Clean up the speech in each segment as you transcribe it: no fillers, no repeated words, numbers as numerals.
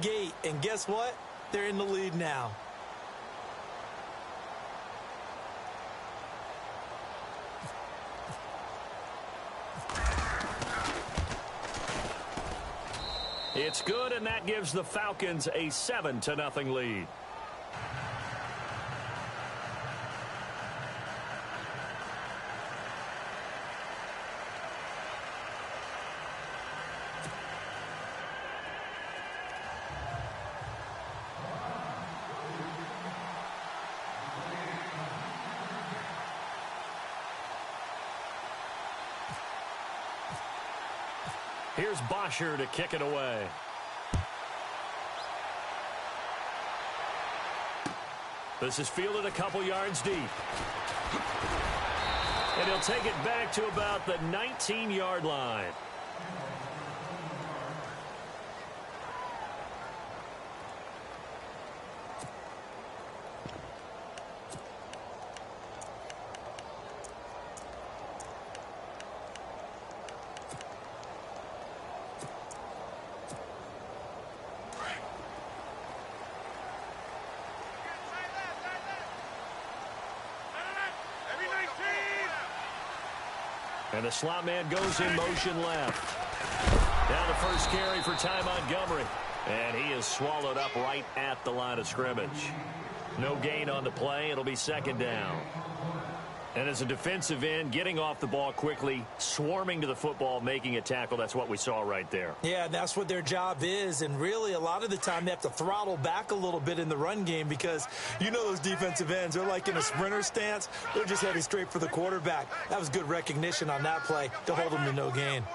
gate, and guess what? They're in the lead now. It's good, and that gives the Falcons a 7-0 lead. Here's Bosher to kick it away. This is fielded a couple yards deep. And he'll take it back to about the 19-yard line. And the slot man goes in motion left. Down the first carry for Ty Montgomery. And he is swallowed up right at the line of scrimmage. No gain on the play. It'll be second down. And as a defensive end, getting off the ball quickly, swarming to the football, making a tackle, that's what we saw right there. Yeah, that's what their job is. And really, a lot of the time, they have to throttle back a little bit in the run game because you know those defensive ends, they're like in a sprinter stance. They're just heading straight for the quarterback. That was good recognition on that play to hold them to no gain.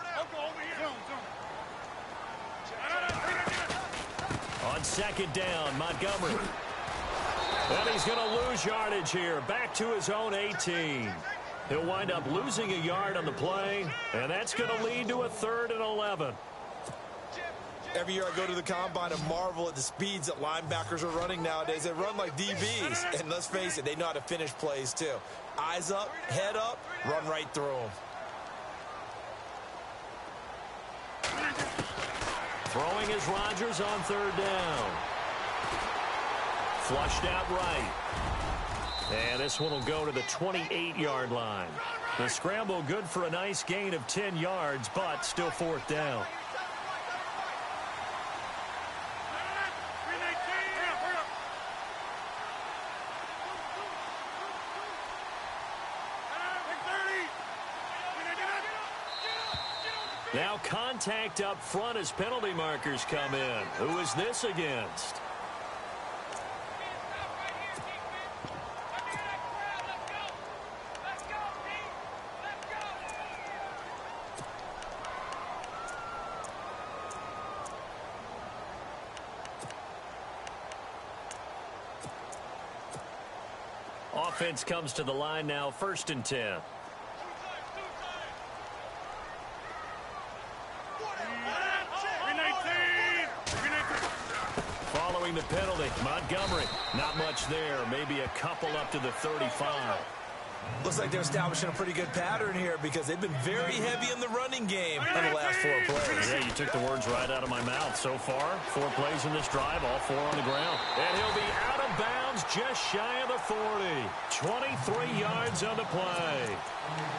On second down, Montgomery. And he's going to lose yardage here, back to his own 18. He'll wind up losing a yard on the play, and that's going to lead to a 3rd and 11. Every year I go to the combine and marvel at the speeds that linebackers are running nowadays. They run like DBs, and let's face it, they know how to finish plays too. Eyes up, head up, run right through them. Throwing is Rodgers on 3rd down. Flushed out right. And this one will go to the 28-yard line. The scramble good for a nice gain of 10 yards, but still 4th down. Now contact up front as penalty markers come in. Who is this against? Offense comes to the line now, 1st and 10. Following the penalty, Montgomery. Not much there. Maybe a couple up to the 35. Looks like they're establishing a pretty good pattern here because they've been very heavy in the running game in the last 4 plays. Yeah, you took the words right out of my mouth. So far, 4 plays in this drive, all 4 on the ground. And he'll be out of bounds just shy of the 40. 23 yards on the play.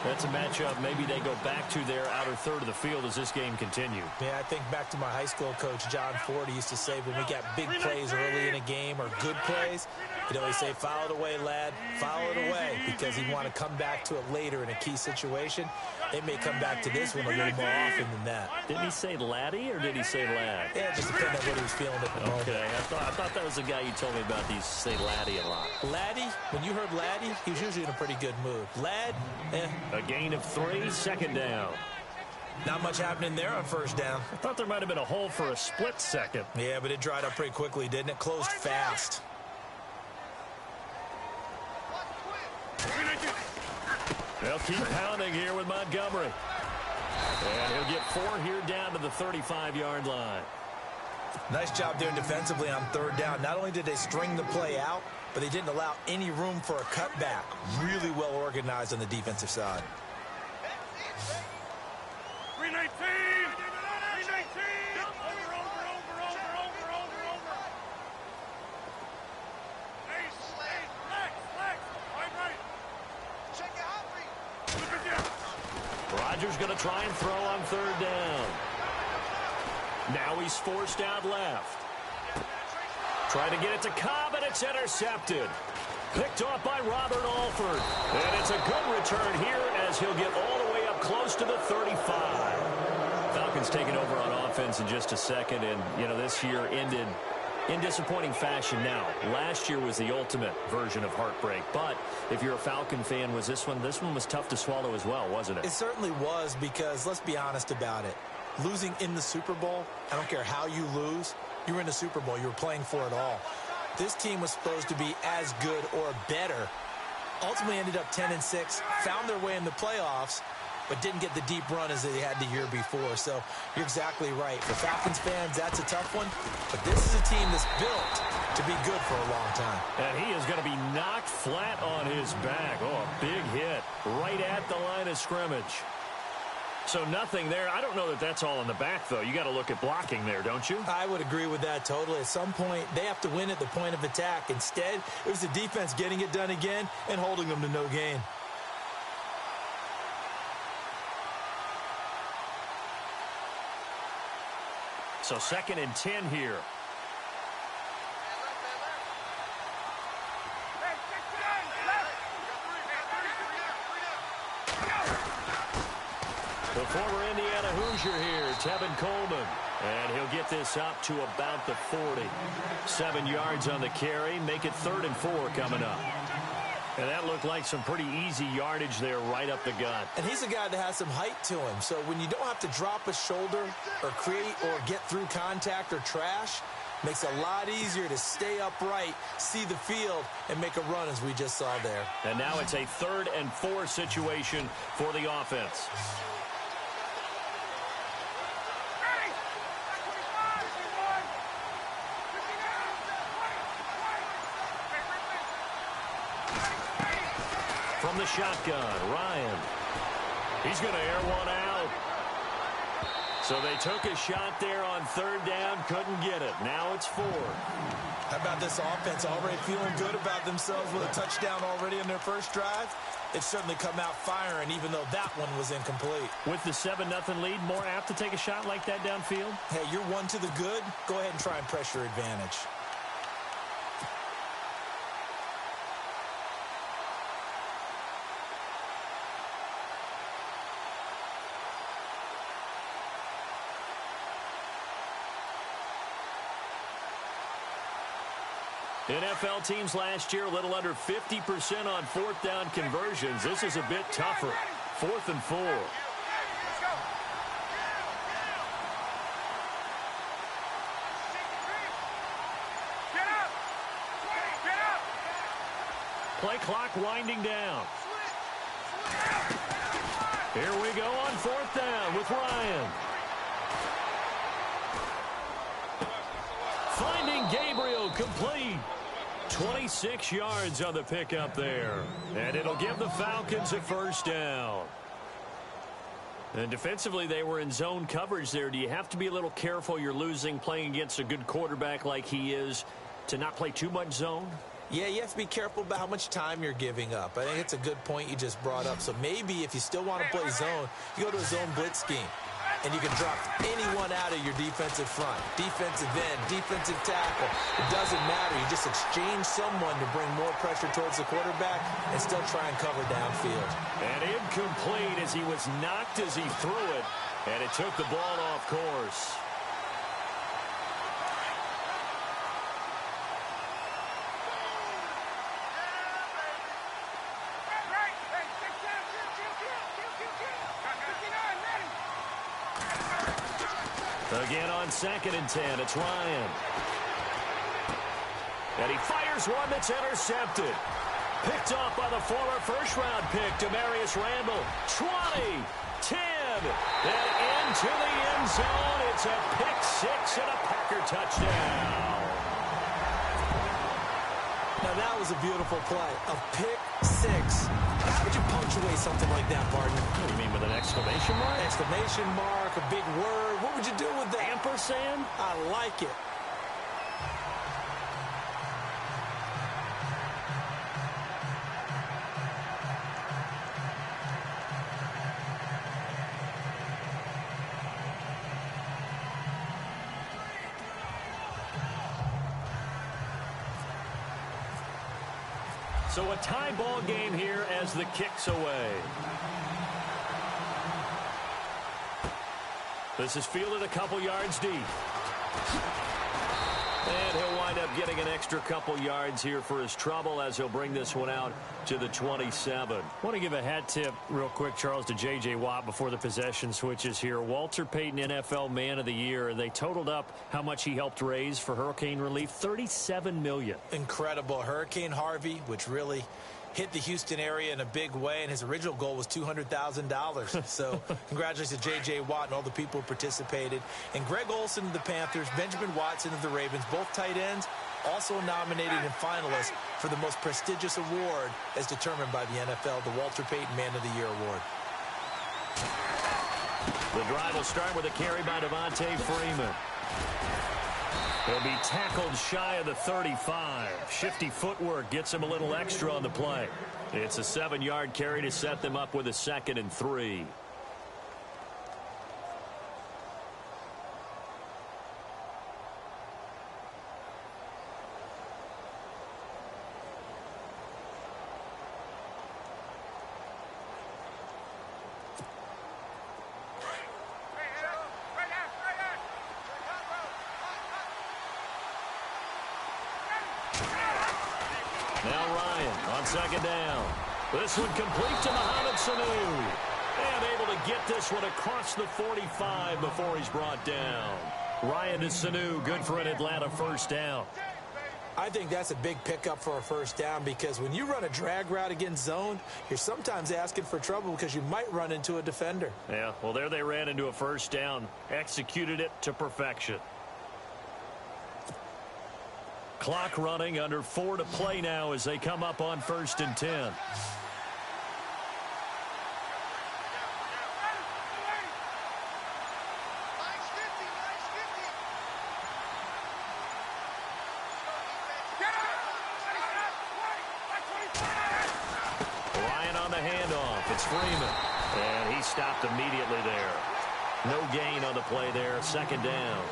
That's a matchup. Maybe they go back to their outer third of the field as this game continues. Yeah, I think back to my high school coach, John Ford. He used to say when we got big plays early in a game or good plays, he'd always say, foul it away, lad, foul it away, because he'd want to come back to it later in a key situation. They may come back to this one a little more often than that. Didn't he say laddie or did he say lad? Yeah, it just depended on what he was feeling at the moment. Okay, I thought that was the guy you told me about. He used to say laddie a lot. Laddie, when you heard laddie, he was usually in a pretty good mood. Lad, A gain of 3, 2nd down. Not much happening there on 1st down. I thought there might have been a hole for a split second. Yeah, but it dried up pretty quickly, didn't it? Closed fast. They'll keep pounding here with Montgomery. And he'll get 4 here down to the 35-yard line. Nice job doing defensively on 3rd down. Not only did they string the play out, but they didn't allow any room for a cutback. Really well organized on the defensive side. 319! 319! Rodgers going to try and throw on third down. Now he's forced out left. Trying to get it to Cobb, and it's intercepted. Picked off by Robert Alford. And it's a good return here as he'll get all the way up close to the 35. Falcons taking over on offense in just a second. And, this year ended in disappointing fashion. Now, last year was the ultimate version of heartbreak. But if you're a Falcon fan, this one was tough to swallow as well, wasn't it? It certainly was, because let's be honest about it. Losing in the Super Bowl, I don't care how you lose, you were in the Super Bowl. You were playing for it all. This team was supposed to be as good or better. Ultimately ended up 10-6, found their way in the playoffs, but didn't get the deep run as they had the year before. So you're exactly right. For Falcons fans, that's a tough one. But this is a team that's built to be good for a long time. And he is going to be knocked flat on his back. Oh, a big hit right at the line of scrimmage. So nothing there. I don't know that that's all in the back, though. You got to look at blocking there, don't you? I would agree with that totally. At some point, they have to win at the point of attack. Instead, it was the defense getting it done again and holding them to no gain. So 2nd and 10 here. The former Indiana Hoosier here, Tevin Coleman. And he'll get this up to about the 40. 7 yards on the carry. Make it 3rd and 4 coming up. And that looked like some pretty easy yardage there right up the gut. And he's a guy that has some height to him. So when you don't have to drop a shoulder or create or get through contact or trash, makes it a lot easier to stay upright, see the field, and make a run as we just saw there. And now it's a 3rd and 4 situation for the offense. From the shotgun, Ryan. He's going to air one out. So they took a shot there on 3rd down, couldn't get it. Now it's 4. How about this offense already feeling good about themselves with a touchdown already in their first drive? They've certainly come out firing, even though that one was incomplete. With the 7-0 lead, more apt to take a shot like that downfield? Hey, you're one to the good. Go ahead and try and press your advantage. NFL teams last year a little under 50% on 4th down conversions. This is a bit tougher. 4th and 4. Play clock winding down. Here we go on 4th down with Ryan. Finding Gabriel, complete. 26 yards on the pickup there. And it'll give the Falcons a 1st down. And defensively, they were in zone coverage there. Do you have to be a little careful? You're losing, playing against a good quarterback like he is, to not play too much zone? Yeah, you have to be careful about how much time you're giving up. I think it's a good point you just brought up. So maybe if you still want to play zone, you go to a zone blitz scheme. And you can drop anyone out of your defensive front, defensive end, defensive tackle. It doesn't matter. You just exchange someone to bring more pressure towards the quarterback and still try and cover downfield. And incomplete as he was knocked as he threw it. And it took the ball off course. Again on 2nd and 10, it's Ryan. And he fires one that's intercepted. Picked off by the former first-round pick, Demarius Randall. 20, 10, and into the end zone. It's a pick 6 and a Packer touchdown. Now that was a beautiful play. A pick 6. How would you punctuate something like that, partner? What do you mean, with an exclamation mark? Exclamation mark, a big word. What would you do with that? Ampersand? I like it. So a tie ball game here as the kick's away. This is fielded a couple yards deep. And he'll wind up getting an extra couple yards here for his trouble as he'll bring this one out to the 27. I want to give a hat tip real quick, Charles, to J.J. Watt before the possession switches here. Walter Payton, NFL Man of the Year. They totaled up how much he helped raise for hurricane relief, $37 million. Incredible. Hurricane Harvey, which really hit the Houston area in a big way, and his original goal was $200,000. So congratulations to J.J. Watt and all the people who participated. And Greg Olsen of the Panthers, Benjamin Watson of the Ravens, both tight ends, also nominated and finalists for the most prestigious award as determined by the NFL, the Walter Payton Man of the Year Award. The drive will start with a carry by Devontae Freeman. He'll be tackled shy of the 35. Shifty footwork gets him a little extra on the play. It's a 7-yard carry to set them up with a 2nd and 3. Now Ryan on 2nd down. This one complete to Mohamed Sanu. And able to get this one across the 45 before he's brought down. Ryan to Sanu, good for an Atlanta first down. I think that's a big pickup for a first down because when you run a drag route against zone, you're sometimes asking for trouble because you might run into a defender. Yeah, well, there they ran into a first down. Executed it to perfection. Clock running, under 4 to play now as they come up on 1st and 10. Ryan on the handoff. It's Freeman. And he stopped immediately there. No gain on the play there. 2nd down.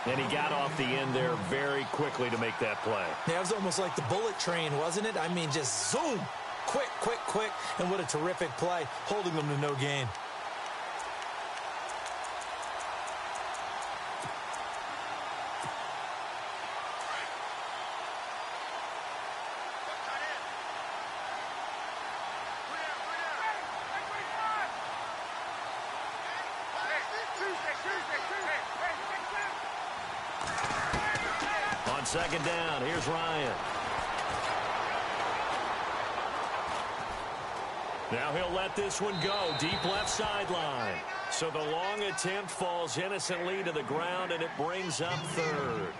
And he got off the end there very quickly to make that play. Yeah, it was almost like the bullet train, wasn't it? I mean, just zoom. Quick, quick, quick. And what a terrific play, holding them to no gain. On 2nd down, here's Ryan. Now he'll let this one go. Deep left sideline. So the long attempt falls innocently to the ground, and it brings up 3rd.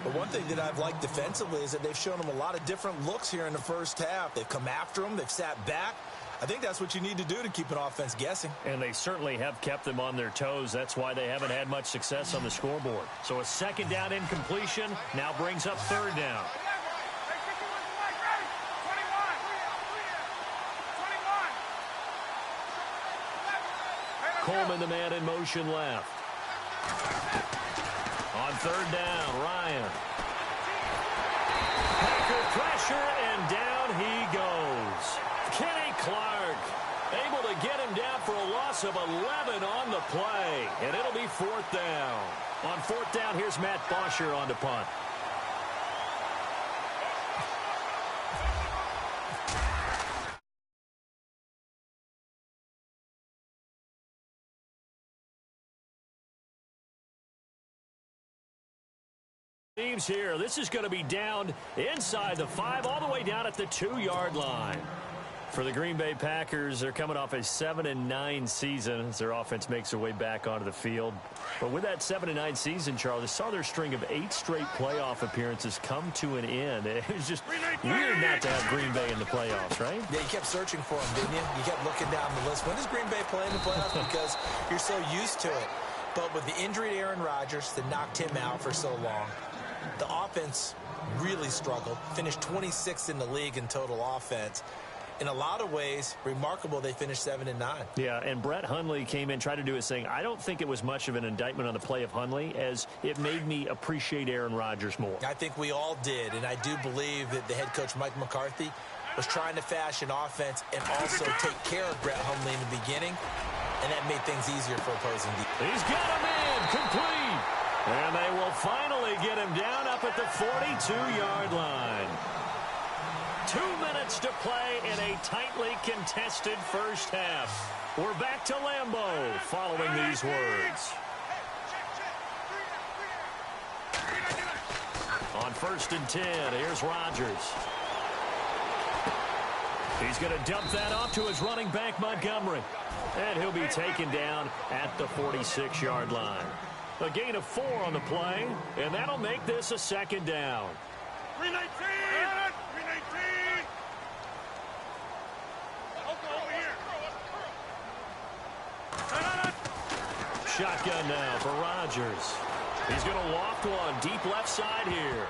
But one thing that I've liked defensively is that they've shown them a lot of different looks here in the first half. They've come after them. They've sat back. I think that's what you need to do to keep an offense guessing. And they certainly have kept them on their toes. That's why they haven't had much success on the scoreboard. So a 2nd down incompletion now brings up 3rd down. Coleman, the man in motion left. On 3rd down, Ryan. Packer pressure, and down he goes. Kenny Clark able to get him down for a loss of 11 on the play. And it'll be 4th down. On 4th down, here's Matt Bosher on the punt. Teams here. This is going to be down inside the 5, all the way down at the 2-yard line. For the Green Bay Packers, they're coming off a 7-9 season as their offense makes their way back onto the field. But with that 7-9 season, Charles, they saw their string of 8 straight playoff appearances come to an end. It was just weird not to have Green Bay in the playoffs, right? Yeah, you kept searching for them, didn't you? You kept looking down the list. When does Green Bay play in the playoffs? Because you're so used to it. But with the injury to Aaron Rodgers that knocked him out for so long, the offense really struggled. Finished 26th in the league in total offense. in a lot of ways, remarkable they finished 7-9. Yeah, and Brett Hundley came in, tried to do his thing. I don't think it was much of an indictment on the play of Hundley, as it made me appreciate Aaron Rodgers more. I think we all did, and I do believe that the head coach, Mike McCarthy, was trying to fashion offense and also take care of Brett Hundley in the beginning, and that made things easier for opposing defense. He's got him in, complete. And they will finally get him down up at the 42-yard line. 2 minutes to play in a tightly contested first half. We're back to Lambeau following these words. On 1st and 10, here's Rodgers. He's going to dump that off to his running back, Montgomery. And he'll be taken down at the 46-yard line. A gain of 4 on the play, and that'll make this a 2nd down. 319! 319! Over here. Shotgun now for Rodgers. He's going to loft one deep left side here.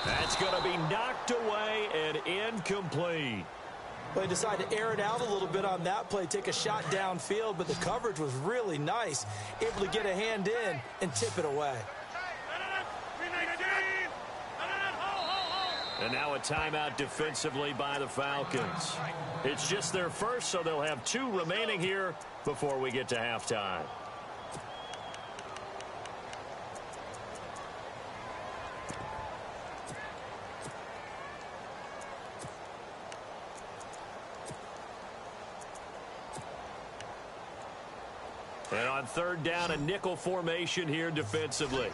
That's going to be knocked away and incomplete. Well, he decided to air it out a little bit on that play, take a shot downfield, but the coverage was really nice. Able to get a hand in and tip it away. And now a timeout defensively by the Falcons. It's just their first, so they'll have 2 remaining here before we get to halftime. And on 3rd down, a nickel formation here defensively.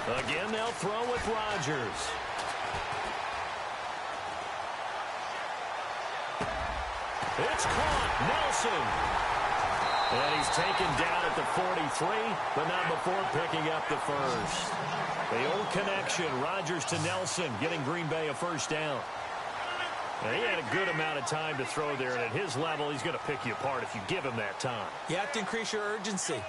Again, they'll throw with Rodgers. It's caught. Nelson. And he's taken down at the 43, but not before picking up the first. The old connection, Rodgers to Nelson, getting Green Bay a 1st down. And he had a good amount of time to throw there, and at his level, he's going to pick you apart if you give him that time. You have to increase your urgency.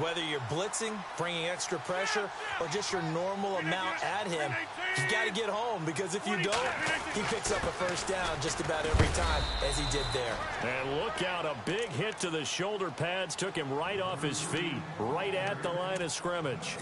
Whether you're blitzing, bringing extra pressure, or just your normal amount at him, you've got to get home, because if you don't, he picks up a 1st down just about every time, as he did there. And look out, a big hit to the shoulder pads took him right off his feet, right at the line of scrimmage.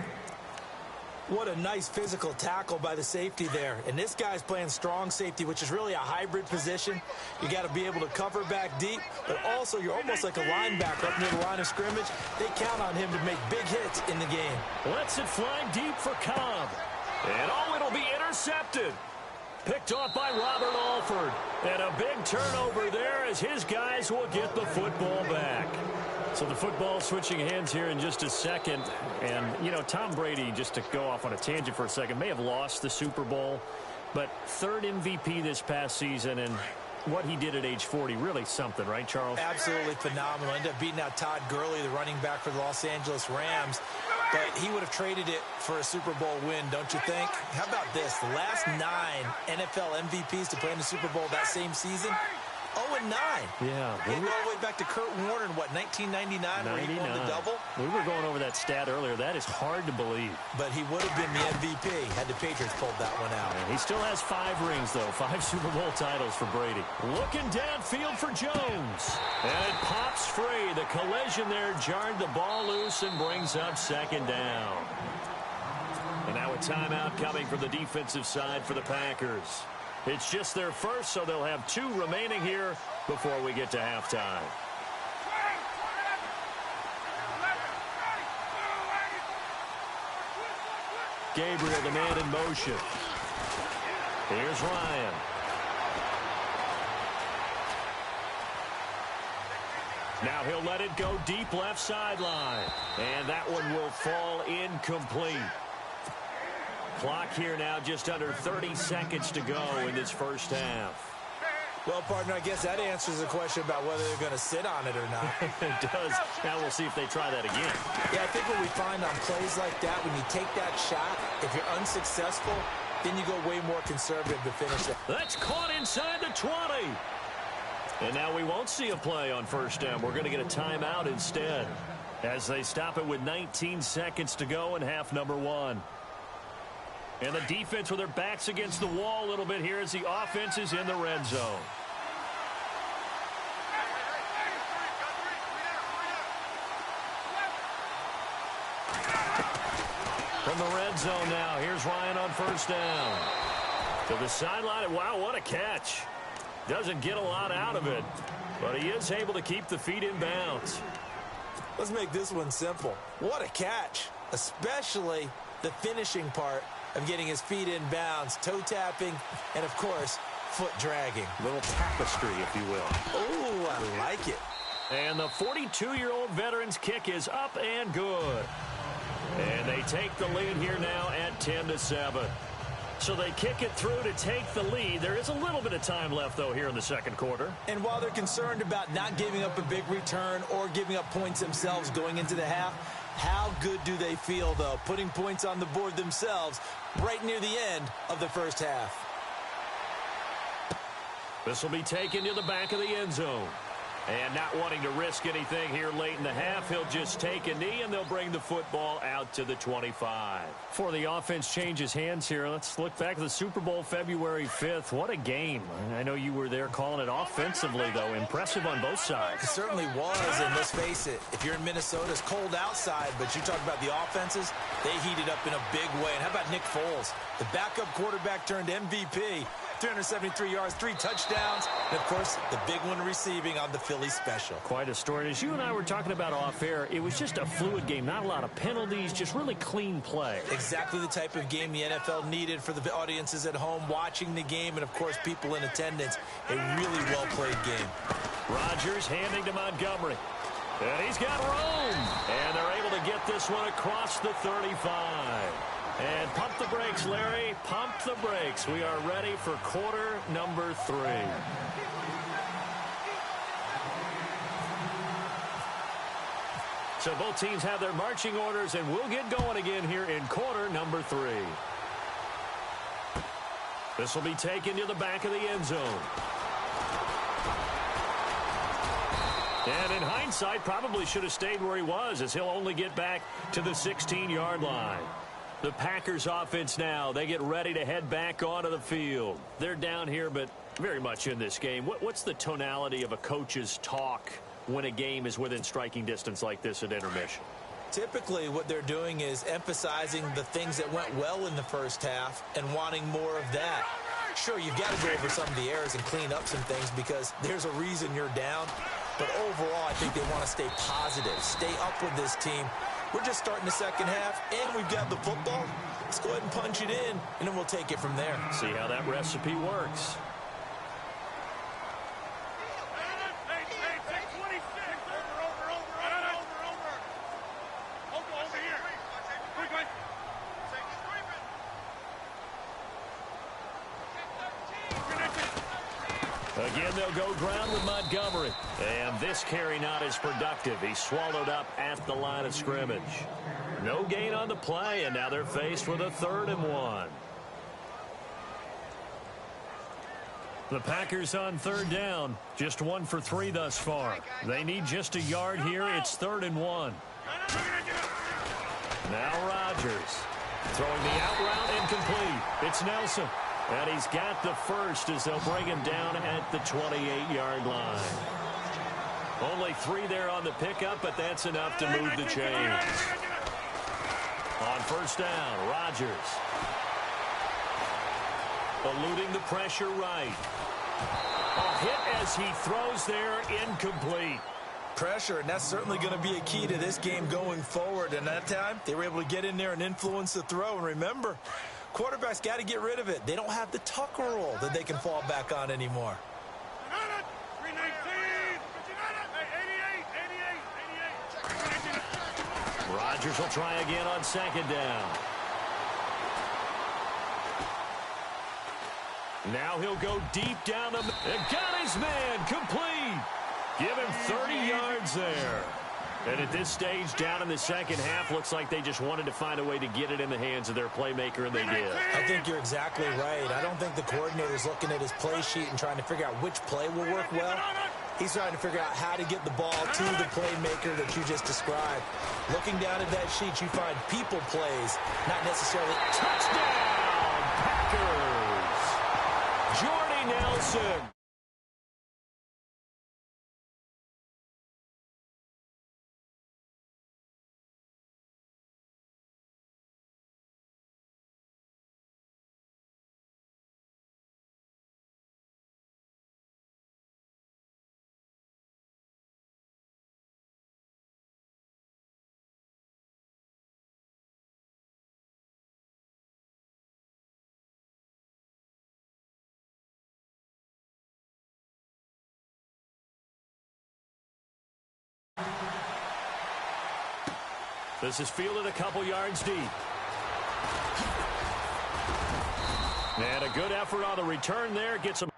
What a nice physical tackle by the safety there. And this guy's playing strong safety, which is really a hybrid position. You got to be able to cover back deep, but also you're almost like a linebacker up near the line of scrimmage. They count on him to make big hits in the game. Lets it fly deep for Cobb. And it'll be intercepted. Picked off by Robert Alford. And a big turnover there as his guys will get the football back. So the football switching hands here in just a second. And, you know, Tom Brady, just to go off on a tangent for a second, may have lost the Super Bowl, but 3rd MVP this past season, and what he did at age 40, really something, right, Charles? Absolutely phenomenal. Ended up beating out Todd Gurley, the running back for the Los Angeles Rams. But he would have traded it for a Super Bowl win, don't you think? How about this? The last 9 NFL MVPs to play in the Super Bowl that same season, 0-9. Yeah. They go all the way back to Kurt Warner in, what, 1999, where he won the double? We were going over that stat earlier. That is hard to believe. But he would have been the MVP had the Patriots pulled that one out. And he still has 5 rings, though. 5 Super Bowl titles for Brady. Looking downfield for Jones. And it pops free. The collision there jarred the ball loose and brings up 2nd down. And now a timeout coming from the defensive side for the Packers. It's just their first, so they'll have 2 remaining here before we get to halftime. Gabriel, the man in motion. Here's Ryan. Now he'll let it go deep left sideline. And that one will fall incomplete. Clock here now just under 30 seconds to go in this first half. Well, partner, I guess that answers the question about whether they're going to sit on it or not. It does. Now we'll see if they try that again. Yeah, I think what we find on plays like that, when you take that shot, if you're unsuccessful, then you go way more conservative to finish it. That's caught inside the 20. And now we won't see a play on 1st down. We're going to get a timeout instead. as they stop it with 19 seconds to go in half number one. And the defense with their backs against the wall a little bit here as the offense is in the red zone. From the red zone now, here's Ryan on first down. To the sideline, wow, what a catch. Doesn't get a lot out of it, but he is able to keep the feet in bounds. Let's make this one simple. What a catch, especially the finishing part of getting his feet in bounds, toe tapping, and of course, foot dragging. A little tapestry, if you will. Oh, I like it. And the 42-year-old veteran's kick is up and good. And they take the lead here now at 10-7. So they kick it through to take the lead. There is a little bit of time left, though, here in the second quarter. And while they're concerned about not giving up a big return or giving up points themselves going into the half, how good do they feel, though, putting points on the board themselves right near the end of the first half? This will be taken to the back of the end zone. And not wanting to risk anything here late in the half, he'll just take a knee, and they'll bring the football out to the 25. Before the offense changes hands here, let's look back at the Super Bowl February 5th. What a game. I know you were there calling it offensively, though. Impressive on both sides. It certainly was, and let's face it, if you're in Minnesota, it's cold outside, but you talk about the offenses, they heated up in a big way. And how about Nick Foles, the backup quarterback turned MVP, 373 yards, 3 touchdowns, and, of course, the big one receiving on the Philly special. Quite a story. As you and I were talking about off air, it was just a fluid game. Not a lot of penalties, just really clean play. Exactly the type of game the NFL needed for the audiences at home watching the game and, of course, people in attendance. A really well-played game. Rodgers handing to Montgomery. And he's got room. And they're able to get this one across the 35. And pump the brakes, Larry. Pump the brakes. We are ready for quarter number 3. So both teams have their marching orders, and we'll get going again here in quarter number 3. This will be taken to the back of the end zone. And in hindsight, probably should have stayed where he was, as he'll only get back to the 16-yard line. The Packers offense now, they get ready to head back onto the field. They're down here, but very much in this game. What's the tonality of a coach's talk when a game is within striking distance like this at intermission? Typically, what they're doing is emphasizing the things that went well in the first half and wanting more of that. Sure, you've got to go over some of the errors and clean up some things because there's a reason you're down. But overall, I think they want to stay positive, stay up with this team. We're just starting the second half, and we've got the football. Let's go ahead and punch it in, and then we'll take it from there. See how that recipe works. Again, they'll go ground with Montgomery. And this carry not as productive. He's swallowed up at the line of scrimmage. No gain on the play, and now they're faced with a 3rd and 1. The Packers on 3rd down. Just 1 for 3 thus far. They need just a yard here. It's 3rd and 1. Now Rodgers. Throwing the out route incomplete. It's Nelson. And he's got the first as they'll bring him down at the 28-yard line. Only 3 there on the pickup, but that's enough to move the chains. On first down, Rodgers. Eluding the pressure right. A hit as he throws there, incomplete. Pressure, and that's certainly going to be a key to this game going forward. And that time, they were able to get in there and influence the throw. And remember, quarterbacks got to get rid of it. They don't have the Tucker rule that they can fall back on anymore. Rodgers will try again on 2nd down. Now he'll go deep down the middle. Got his man complete. Give him 30 yards there. And at this stage, down in the second half, looks like they just wanted to find a way to get it in the hands of their playmaker, and they did. I think you're exactly right. I don't think the coordinator's looking at his play sheet and trying to figure out which play will work well. He's trying to figure out how to get the ball to the playmaker that you just described. Looking down at that sheet, you find people plays, not necessarily Touchdown, Packers! Jordy Nelson. This is fielded a couple yards deep. And a good effort on the return there. Gets him.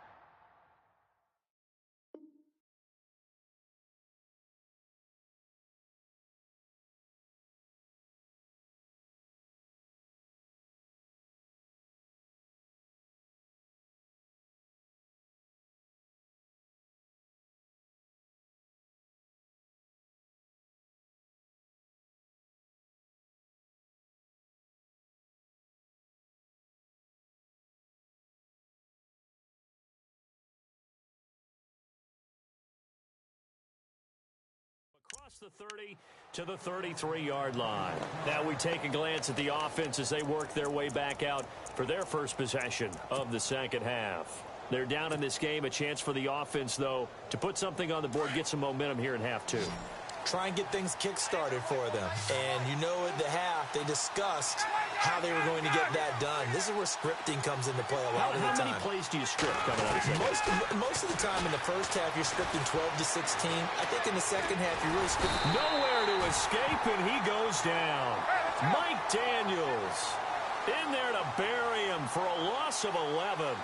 Across the 30 to the 33-yard line. Now we take a glance at the offense as they work their way back out for their first possession of the second half. They're down in this game. A chance for the offense, though, to put something on the board, get some momentum here in half two. Try and get things kick-started for them. And you know at the half, they discussed how they were going to get that done. This is where scripting comes into play a lot of the time. How many plays do you script coming out of second? Most of the time in the first half, you're scripting 12 to 16. I think in the second half, you're really scripting. Nowhere to escape, and he goes down. Mike Daniels in there to bury him for a loss of 11.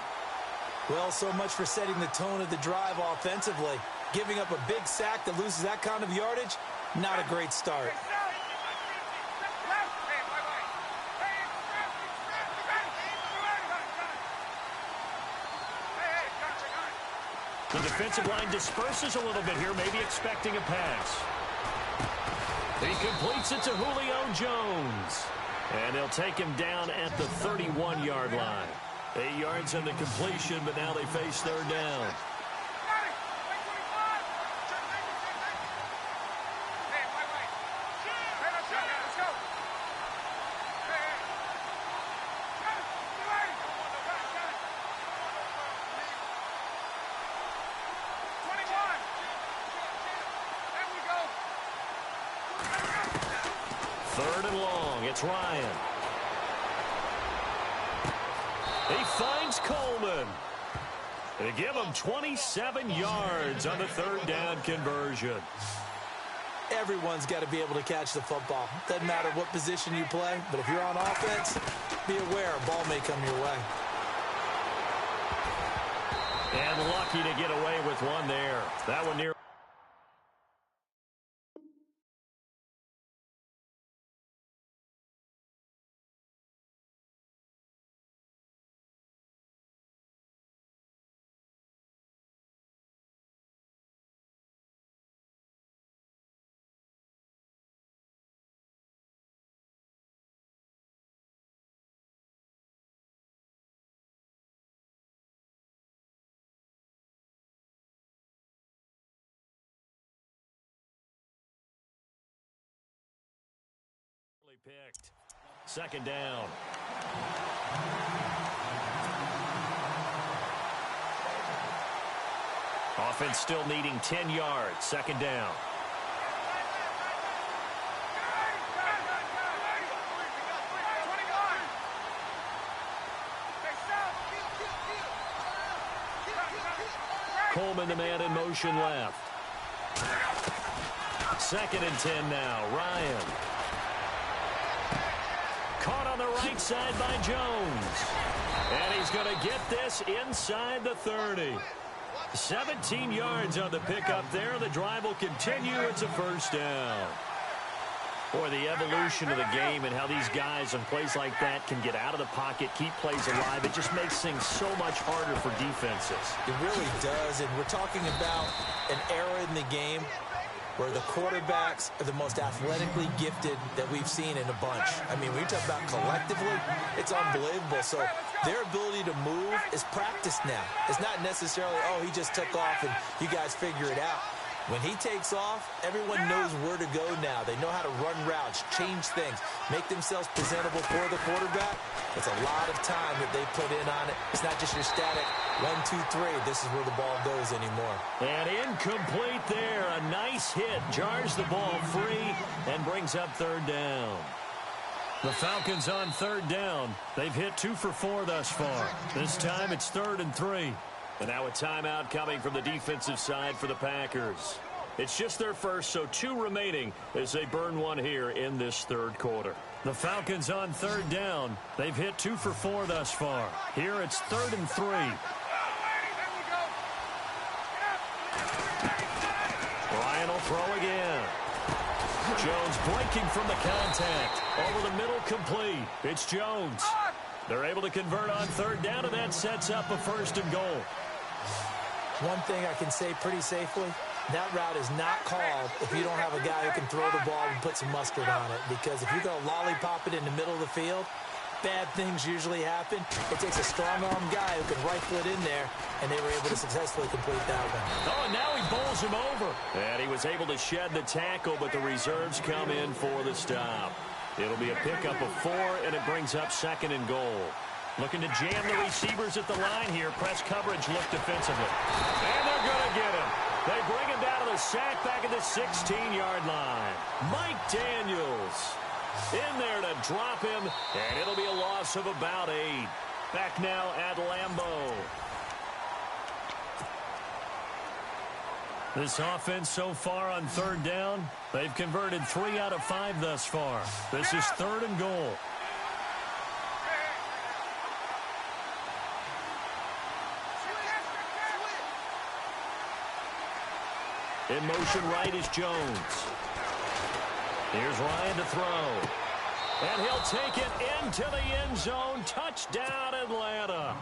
Well, so much for setting the tone of the drive offensively. Giving up a big sack that loses that kind of yardage, not a great start. The defensive line disperses a little bit here, maybe expecting a pass. He completes it to Julio Jones. And they'll take him down at the 31-yard line. 8 yards on the completion, but now they face third down. Third and long, it's Ryan. He finds Coleman. They give him 27 yards on the third down conversion. Everyone's got to be able to catch the football. Doesn't matter what position you play, but if you're on offense, be aware a ball may come your way. And lucky to get away with one there. That one near. Picked. Second down. Offense still needing 10 yards. Second down. Coleman, the man in motion left. Second and 10 now. Ryan. Caught on the right side by Jones. And he's going to get this inside the 30. 17 yards on the pickup there. The drive will continue. It's a first down. Boy, the evolution of the game and how these guys on plays like that can get out of the pocket, keep plays alive, it just makes things so much harder for defenses. It really does, and we're talking about an era in the game where the quarterbacks are the most athletically gifted that we've seen in a bunch. I mean, when you talk about collectively, it's unbelievable. So their ability to move is practiced now. It's not necessarily, oh, he just took off and you guys figure it out. When he takes off, everyone knows where to go now. They know how to run routes, change things, make themselves presentable for the quarterback. It's a lot of time that they put in on it. It's not just your static 1, 2, 3. This is where the ball goes anymore. And incomplete there. A nice hit. Jars the ball free and brings up third down. The Falcons on third down. They've hit 2 for 4 thus far. This time it's 3rd and 3. And now a timeout coming from the defensive side for the Packers. It's just their first, so 2 remaining as they burn one here in this third quarter. The Falcons on third down. They've hit 2 for 4 thus far. Here it's 3rd and 3. Ryan will throw again. Jones breaking from the contact. Over the middle, complete. It's Jones. They're able to convert on third down, and that sets up a 1st and goal. One thing I can say pretty safely, that route is not called if you don't have a guy who can throw the ball and put some mustard on it. Because if you go lollipop it in the middle of the field, bad things usually happen. It takes a strong-arm guy who can rifle it in there, and they were able to successfully complete that one. Oh, and now he bowls him over. And he was able to shed the tackle, but the reserves come in for the stop. It'll be a pickup of 4, and it brings up 2nd and goal. Looking to jam the receivers at the line here. Press coverage look defensively. And they're going to get him. They bring him down to the sack back at the 16-yard line. Mike Daniels in there to drop him, and it'll be a loss of about 8. Back now at Lambeau. This offense so far on third down, they've converted 3 out of 5 thus far. This is 3rd and goal. In motion right is Jones. Here's Ryan to throw. And he'll take it into the end zone. Touchdown, Atlanta.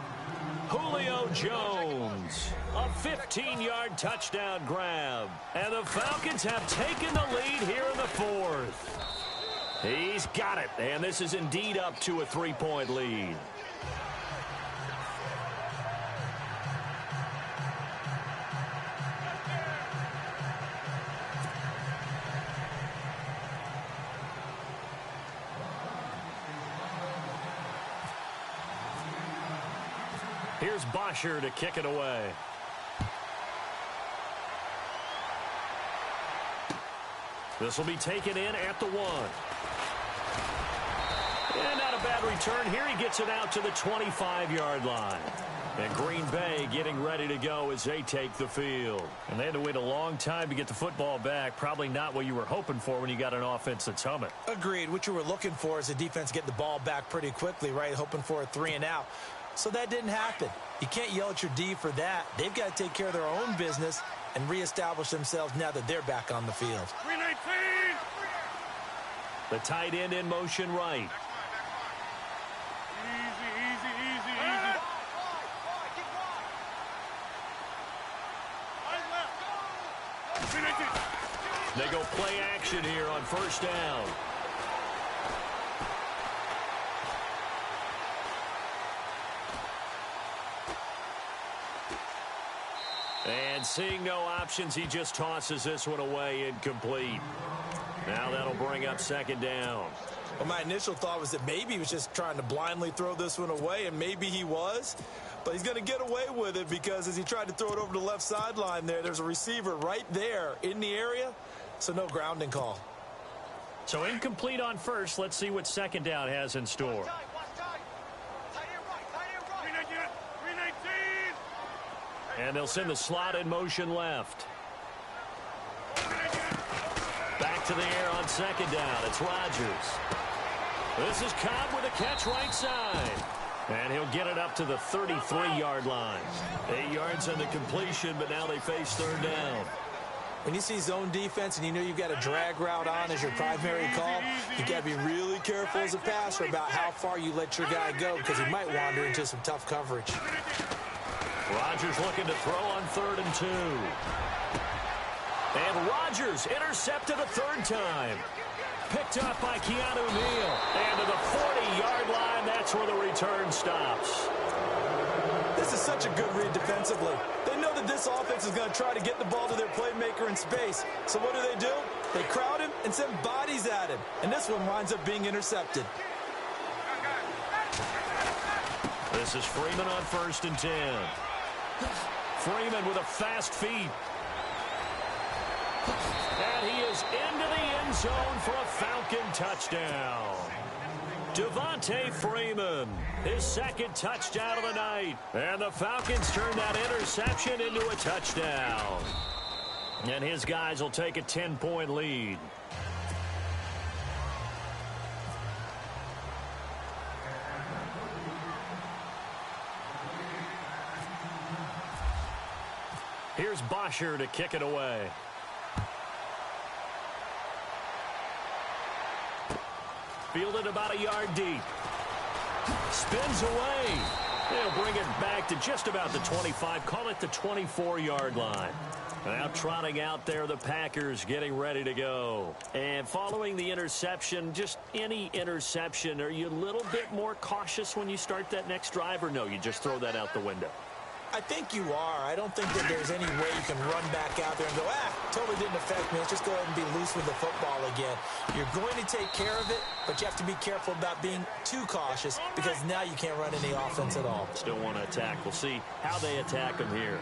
Julio Jones. A 15-yard touchdown grab. And the Falcons have taken the lead here in the 4th. He's got it. And this is indeed up to a 3-point lead. Here's Bosher to kick it away. This will be taken in at the 1. And not a bad return. Here he gets it out to the 25-yard line. And Green Bay getting ready to go as they take the field. And they had to wait a long time to get the football back. Probably not what you were hoping for when you got an offense that's humming. Agreed. What you were looking for is the defense getting the ball back pretty quickly, right? Hoping for a 3 and out. So that didn't happen. You can't yell at your D for that. They've got to take care of their own business and reestablish themselves now that they're back on the field. 319. The tight end in motion right. Easy. They go play action here on 1st down. And seeing no options, he just tosses this one away incomplete. Now that'll bring up 2nd down. Well, my initial thought was that maybe he was just trying to blindly throw this one away, and maybe he was. But he's going to get away with it because as he tried to throw it over the left sideline there's a receiver right there in the area, so no grounding call. So incomplete on 1st. Let's see what 2nd down has in store. And they'll send the slot in motion left. Back to the air on 2nd down. It's Rodgers. This is Cobb with a catch right side. And he'll get it up to the 33-yard line. 8 yards on the completion, but now they face 3rd down. When you see zone defense and you know you've got a drag route on as your primary call, you got to be really careful as a passer about how far you let your guy go because he might wander into some tough coverage. Rodgers looking to throw on 3rd and 2. And Rodgers intercepted a 3rd time. Picked up by Keanu Neal. And to the 40-yard line, that's where the return stops. This is such a good read defensively. They know that this offense is going to try to get the ball to their playmaker in space. So what do? They crowd him and send bodies at him. And this one winds up being intercepted. This is Freeman on 1st and 10. Freeman with a fast feet. And he is into the end zone for a Falcon touchdown. Devontae Freeman, his 2nd touchdown of the night. And the Falcons turn that interception into a touchdown. And his guys will take a 10-point lead. Here's Bosher to kick it away. Fielded about a yard deep. Spins away. They'll bring it back to just about the 25. Call it the 24-yard line. Now trotting out there, the Packers getting ready to go. And following the interception, just any interception, are you a little bit more cautious when you start that next drive, or no, you just throw that out the window? I think you are. I don't think that there's any way you can run back out there and go, totally didn't affect me. Let's just go ahead and be loose with the football again. You're going to take care of it, but you have to be careful about being too cautious because now you can't run any offense at all. Still want to attack. We'll see how they attack them here.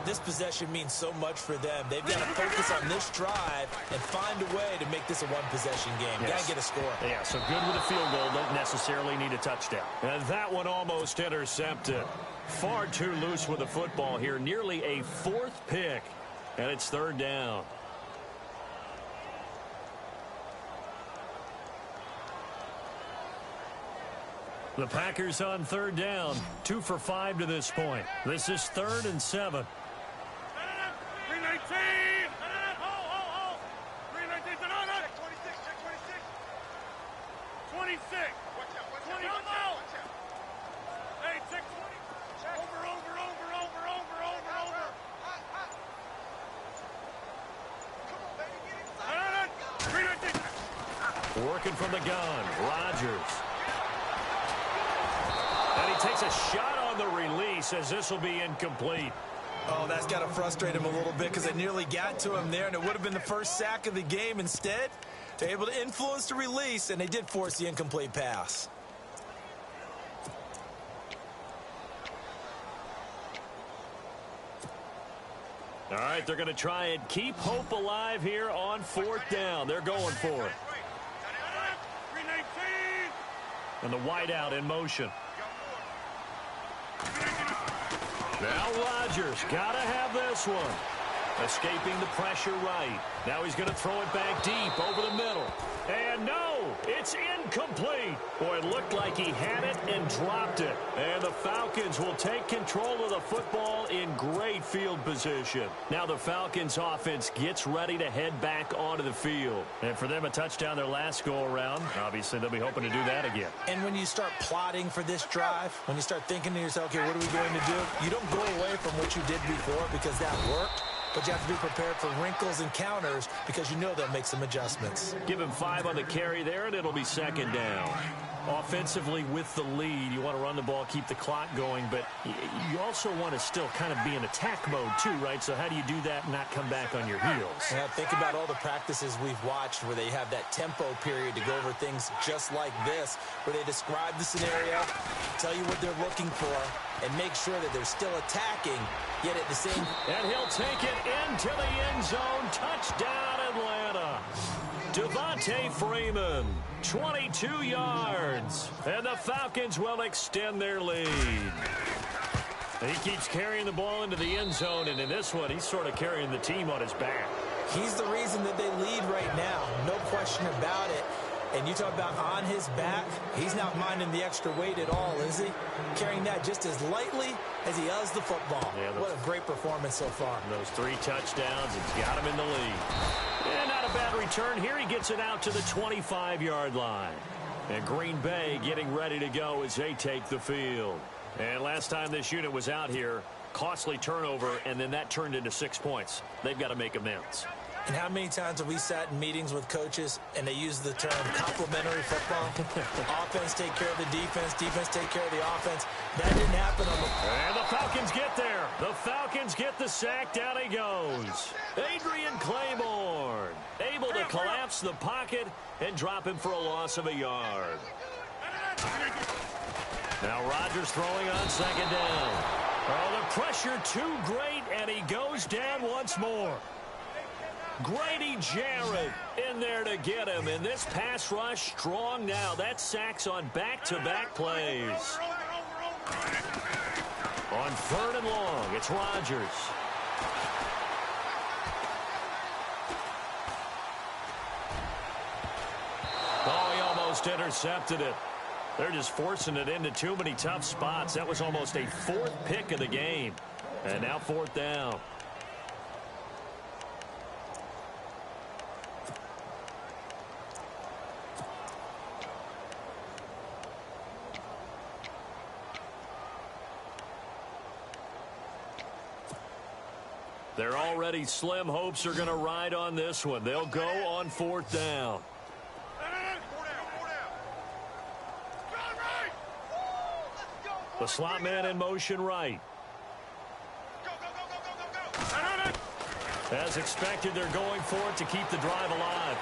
This possession means so much for them. They've got to focus on this drive and find a way to make this a one-possession game. Yes. Got to get a score. Yeah, so good with a field goal. Don't necessarily need a touchdown. And that one almost intercepted. Far too loose with the football here. Nearly a 4th pick. And it's 3rd down. The Packers on 3rd down. 2 for 5 to this point. This is 3rd and 7. 319! 319! 26! 26! Hey, 620! Over! Come on, baby, get inside! 319! Working from the gun. Rodgers. And he takes a shot on the release as this will be incomplete. Oh, that's got to frustrate him a little bit because they nearly got to him there, and it would have been the first sack of the game. Instead, they're able to influence the release, and they did force the incomplete pass. All right, they're going to try and keep hope alive here on 4th down. They're going for it. 319! And the wideout in motion. Now Rodgers got to have this one. Escaping the pressure right. Now he's going to throw it back deep over the middle. And no, it's incomplete. Boy, it looked like he had it and dropped it. And the Falcons will take control of the football in great field position. Now the Falcons offense gets ready to head back onto the field. And for them, a touchdown their last go-around. Obviously, they'll be hoping to do that again. And when you start plotting for this drive, when you start thinking to yourself, okay, what are we going to do? You don't go away from what you did before because that worked. But you have to be prepared for wrinkles and counters because you know they'll make some adjustments. Give him 5 on the carry there, and it'll be 2nd down. Offensively with the lead, you want to run the ball, keep the clock going, but you also want to still kind of be in attack mode too, right? So how do you do that and not come back on your heels? Yeah, think about all the practices we've watched where they have that tempo period to go over things just like this, where they describe the scenario, tell you what they're looking for, and make sure that they're still attacking, yet at the same... And he'll take it into the end zone. Touchdown, Atlanta. Devontae Freeman, 22 yards. And the Falcons will extend their lead. He keeps carrying the ball into the end zone, and in this one, he's sort of carrying the team on his back. He's the reason that they lead right now, no question about it. And you talk about on his back, he's not minding the extra weight at all, is he? Carrying that just as lightly as he does the football. Yeah, what a great performance so far. Those 3 touchdowns, it's got him in the lead. And not a bad return here. He gets it out to the 25-yard line. And Green Bay getting ready to go as they take the field. And last time this unit was out here, costly turnover, and then that turned into 6 points. They've got to make amends. And how many times have we sat in meetings with coaches and they use the term complementary football? Offense take care of the defense, defense take care of the offense. That didn't happen on the... And the Falcons get there. The Falcons get the sack. Down he goes. Adrian Claiborne able to collapse the pocket and drop him for a loss of a yard. Now Rodgers throwing on 2nd down. Oh, the pressure too great, and he goes down once more. Grady Jarrett in there to get him, and this pass rush strong now. That's sacks on back-to-back plays. On 3rd and long, it's Rodgers. Oh, he almost intercepted it. They're just forcing it into too many tough spots. That was almost a 4th pick of the game. And now 4th down. They're already slim hopes are going to ride on this one. They'll go on 4th down. The slot man in motion right. As expected, they're going for it to keep the drive alive.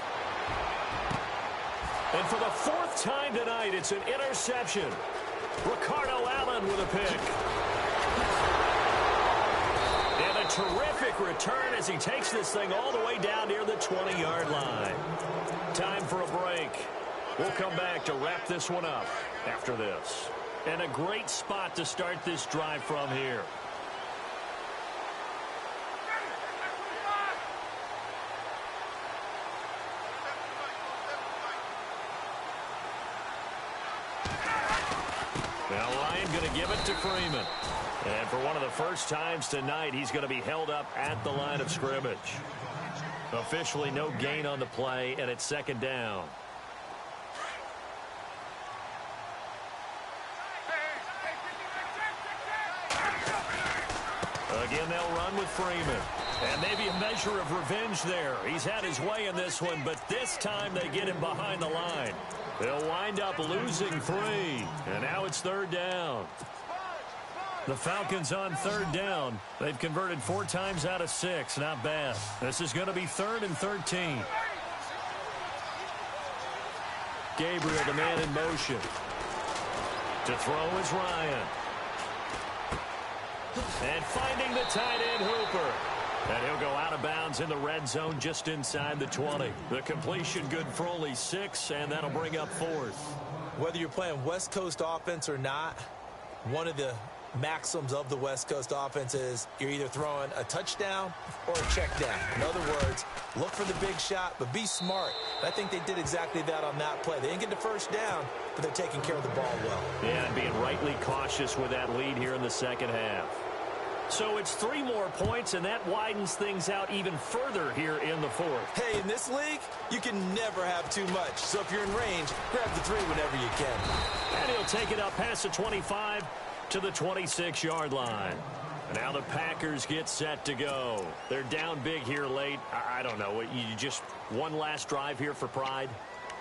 And for the 4th time tonight, it's an interception. Ricardo Allen with a pick. And a terrific return as he takes this thing all the way down near the 20-yard line. Time for a break. We'll come back to wrap this one up after this. And a great spot to start this drive from here. Now Ryan going to give it to Freeman. And for one of the first times tonight, he's going to be held up at the line of scrimmage. Officially no gain on the play, and it's 2nd down. Again, they'll run with Freeman. And maybe a measure of revenge there. He's had his way in this one, but this time they get him behind the line. They'll wind up losing 3. And now it's 3rd down. The Falcons on 3rd down. They've converted 4 times out of 6. Not bad. This is going to be 3rd and 13. Gabriel, the man in motion. To throw is Ryan. And finding the tight end Hooper. And he'll go out of bounds in the red zone just inside the 20. The completion good for only 6, and that'll bring up 4th. Whether you're playing West Coast offense or not, one of the maxims of the West Coast offense is you're either throwing a touchdown or a check down. In other words, look for the big shot, but be smart. And I think they did exactly that on that play. They didn't get the first down, but they're taking care of the ball well. Yeah, and being rightly cautious with that lead here in the 2nd half. So it's 3 more points, and that widens things out even further here in the 4th. Hey, in this league, you can never have too much. So if you're in range, grab the 3 whenever you can. And he'll take it up past the 25 to the 26-yard line. And now the Packers get set to go. They're down big here late. I don't know. You just one last drive here for pride?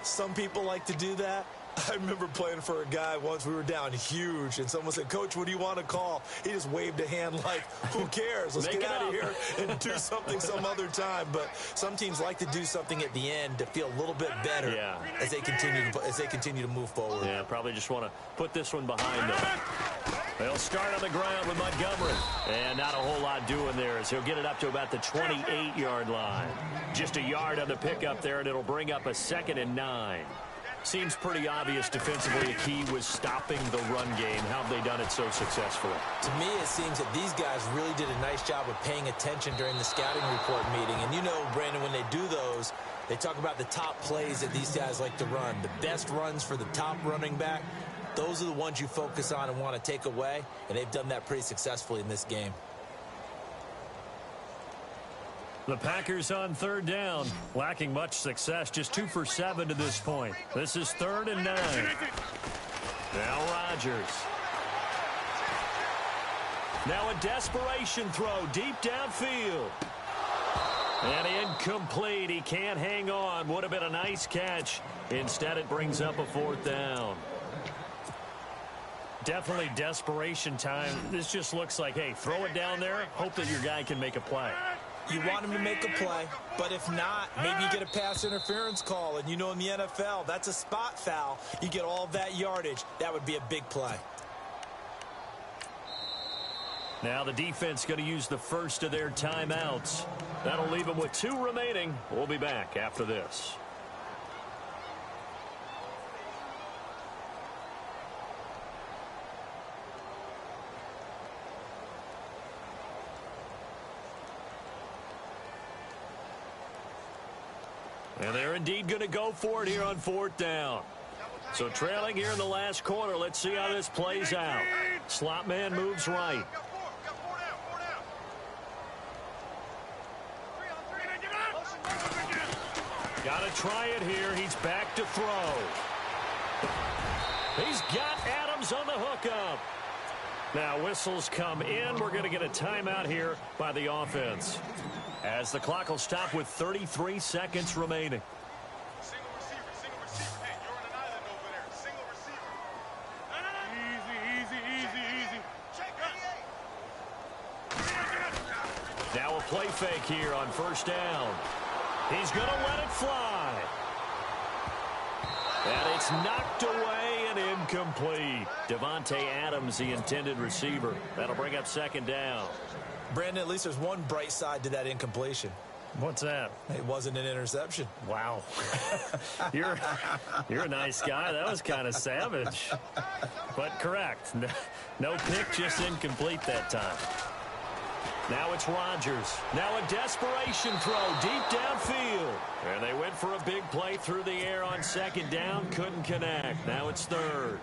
Some people like to do that. I remember playing for a guy once. We were down huge, and someone said, "Coach, what do you want to call?" He just waved a hand like, who cares? Let's get out of here and do something some other time. But some teams like to do something at the end to feel a little bit better as they continue to move forward. Yeah, probably just want to put this one behind them. They'll start on the ground with Montgomery. And not a whole lot doing there as he'll get it up to about the 28-yard line. Just a yard on the pickup there, and it'll bring up a 2nd and 9. Seems pretty obvious defensively a key was stopping the run game. How have they done it so successfully? To me, it seems that these guys really did a nice job of paying attention during the scouting report meeting. And you know, Brandon, when they do those, they talk about the top plays that these guys like to run. The best runs for the top running back, those are the ones you focus on and want to take away. And they've done that pretty successfully in this game. The Packers on third down, lacking much success, just 2 for 7 to this point. This is 3rd and 9. Now Rodgers. Now a desperation throw deep downfield. And incomplete. He can't hang on. Would have been a nice catch. Instead, it brings up a 4th down. Definitely desperation time. This just looks like, hey, throw it down there, hope that your guy can make a play. You want him to make a play, but if not, maybe you get a pass interference call. And you know in the NFL, that's a spot foul. You get all that yardage. That would be a big play. Now the defense going to use the first of their timeouts. That'll leave them with 2 remaining. We'll be back after this. And they're indeed going to go for it here on 4th down. So trailing here in the last quarter, let's see how this plays out. Slot man moves right. Got to try it here. He's back to throw. He's got Adams on the hookup. Now whistles come in. We're going to get a timeout here by the offense, as the clock will stop with 33 seconds remaining. Single receiver. Hey, you're on an island over there. Single receiver. Easy. Check 88. Now a play fake here on 1st down. He's going to let it fly. And it's knocked away and incomplete. Devontae Adams, the intended receiver. That'll bring up 2nd down. Brandon, at least there's one bright side to that incompletion. What's that? It wasn't an interception. Wow. You're a nice guy. That was kind of savage. But correct. No pick, just incomplete that time. Now it's Rodgers. Now a desperation throw deep downfield. And they went for a big play through the air on 2nd down. Couldn't connect. Now it's 3rd.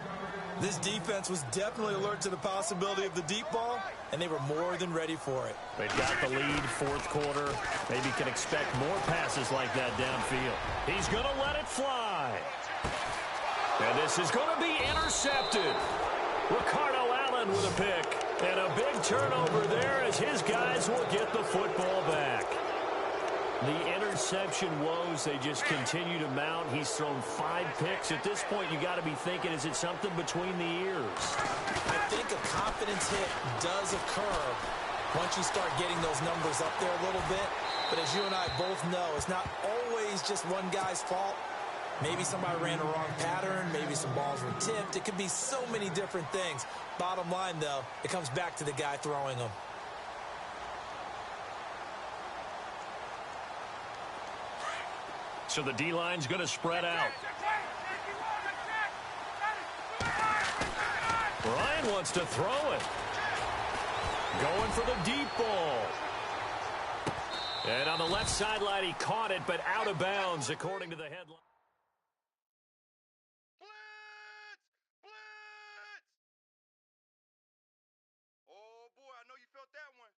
This defense was definitely alert to the possibility of the deep ball, and they were more than ready for it. They've got the lead, 4th quarter. Maybe can expect more passes like that downfield. He's going to let it fly. And this is going to be intercepted. Ricardo Allen with a pick. And a big turnover there as his guys will get the football back. The interception woes, they just continue to mount. He's thrown 5 picks. At this point, you got to be thinking, is it something between the ears? I think a confidence hit does occur once you start getting those numbers up there a little bit. But as you and I both know, it's not always just one guy's fault. Maybe somebody ran a wrong pattern. Maybe some balls were tipped. It could be so many different things. Bottom line, though, it comes back to the guy throwing them. So the D-line's going to spread out. Ryan wants to throw it. Going for the deep ball. And on the left sideline, he caught it, but out of bounds, according to the headline. Oh, boy, I know you felt that one.